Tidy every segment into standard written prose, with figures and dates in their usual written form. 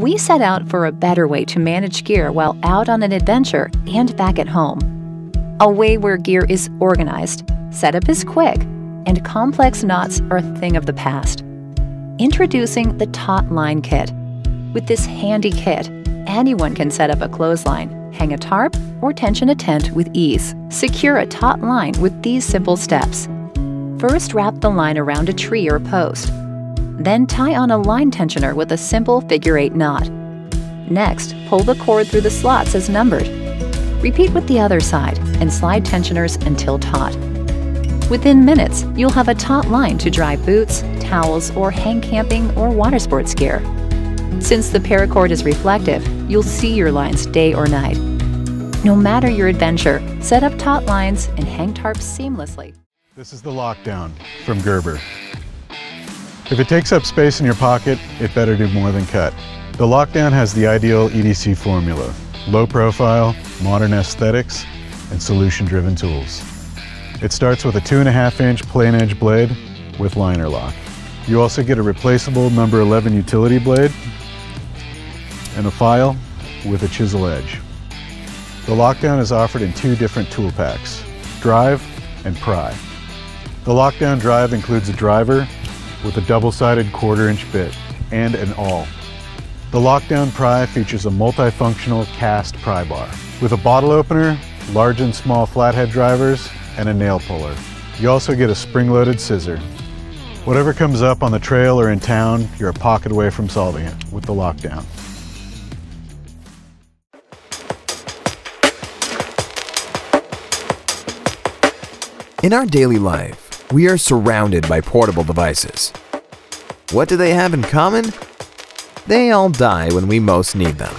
We set out for a better way to manage gear while out on an adventure and back at home. A way where gear is organized, setup is quick, and complex knots are a thing of the past. Introducing the Taut Line Kit. With this handy kit, anyone can set up a clothesline, hang a tarp, or tension a tent with ease. Secure a taut line with these simple steps. First, wrap the line around a tree or post. Then tie on a line tensioner with a simple figure-8 knot. Next, pull the cord through the slots as numbered. Repeat with the other side and slide tensioners until taut. Within minutes, you'll have a taut line to dry boots, towels, or hang camping or water sports gear. Since the paracord is reflective, you'll see your lines day or night. No matter your adventure, set up taut lines and hang tarps seamlessly. This is the lockdown from Gerber. If it takes up space in your pocket, it better do more than cut. The lockdown has the ideal EDC formula: low profile, modern aesthetics, and solution-driven tools. It starts with a 2.5-inch plain edge blade with liner lock. You also get a replaceable number 11 utility blade and a file with a chisel edge. The lockdown is offered in 2 different tool packs: drive and pry. The lockdown drive includes a driver with a double-sided 1/4-inch bit and an awl. The lockdown pry features a multifunctional cast pry bar with a bottle opener, large and small flathead drivers, and a nail puller. You also get a spring-loaded scissor. Whatever comes up on the trail or in town, you're a pocket away from solving it with the lockdown. In our daily life, we are surrounded by portable devices. What do they have in common? They all die when we most need them.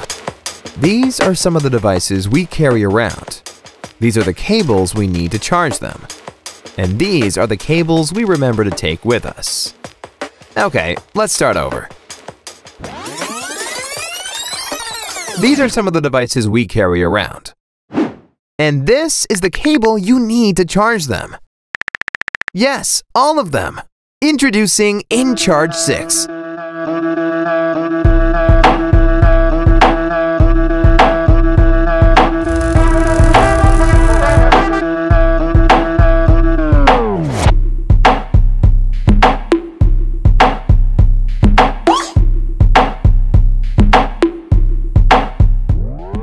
These are some of the devices we carry around. These are the cables we need to charge them. And these are the cables we remember to take with us. Okay, let's start over. These are some of the devices we carry around. And this is the cable you need to charge them. Yes, all of them. Introducing inCharge 6.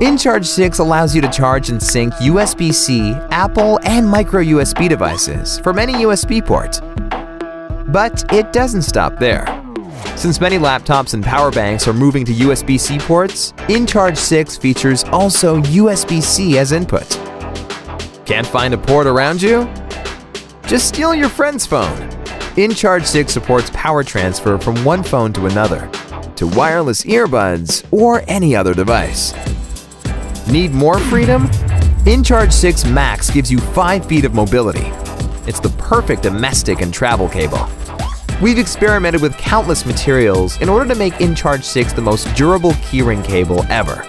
inCharge 6 allows you to charge and sync USB-C, Apple, and micro USB devices from any USB port. But it doesn't stop there. Since many laptops and power banks are moving to USB-C ports, inCharge 6 features also USB-C as input. Can't find a port around you? Just steal your friend's phone. inCharge 6 supports power transfer from one phone to another, to wireless earbuds, or any other device. Need more freedom? inCharge 6 Max gives you 5 feet of mobility. It's the perfect domestic and travel cable. We've experimented with countless materials in order to make inCharge 6 the most durable keyring cable ever.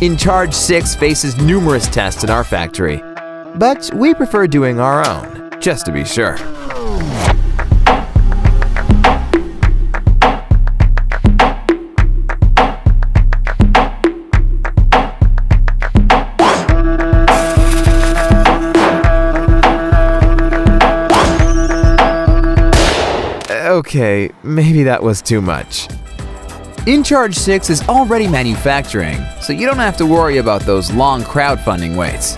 inCharge 6 faces numerous tests in our factory, but we prefer doing our own, just to be sure. Okay, maybe that was too much. inCharge 6 is already manufacturing, so you don't have to worry about those long crowdfunding waits.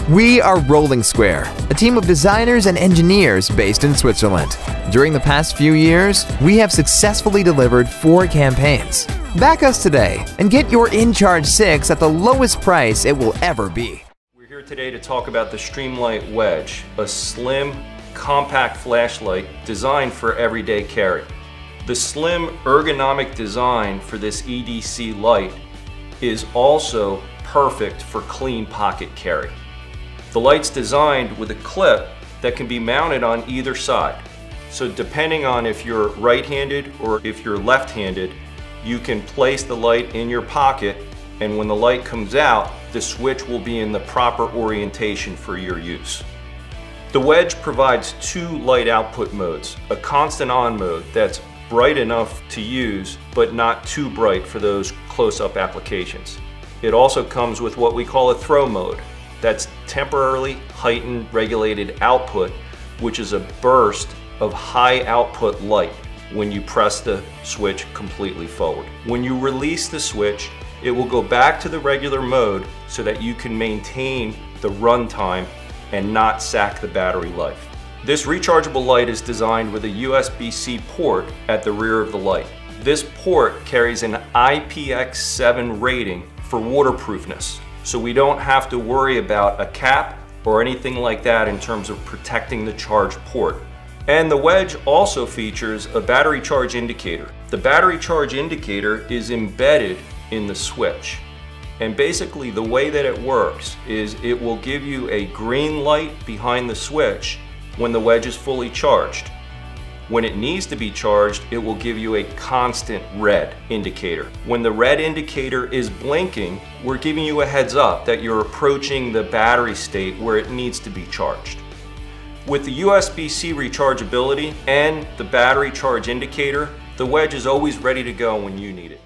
We are Rolling Square, a team of designers and engineers based in Switzerland. During the past few years, we have successfully delivered 4 campaigns. Back us today and get your inCharge 6 at the lowest price it will ever be. We're here today to talk about the Streamlight Wedge, a slim, compact flashlight designed for everyday carry. The slim ergonomic design for this EDC light is also perfect for clean pocket carry. The light's designed with a clip that can be mounted on either side. So depending on if you're right-handed or if you're left-handed, you can place the light in your pocket, and when the light comes out, the switch will be in the proper orientation for your use. The Wedge provides 2 light output modes, a constant on mode that's bright enough to use, but not too bright for those close-up applications. It also comes with what we call a throw mode. That's temporarily heightened regulated output, which is a burst of high output light when you press the switch completely forward. When you release the switch, it will go back to the regular mode so that you can maintain the runtime and not sack the battery life. This rechargeable light is designed with a USB-C port at the rear of the light. This port carries an IPX7 rating for waterproofness, so we don't have to worry about a cap or anything like that in terms of protecting the charge port. And the Wedge also features a battery charge indicator. The battery charge indicator is embedded in the switch. And basically the way that it works is it will give you a green light behind the switch when the Wedge is fully charged. When it needs to be charged, it will give you a constant red indicator. When the red indicator is blinking, we're giving you a heads up that you're approaching the battery state where it needs to be charged. With the USB-C rechargeability and the battery charge indicator, the Wedge is always ready to go when you need it.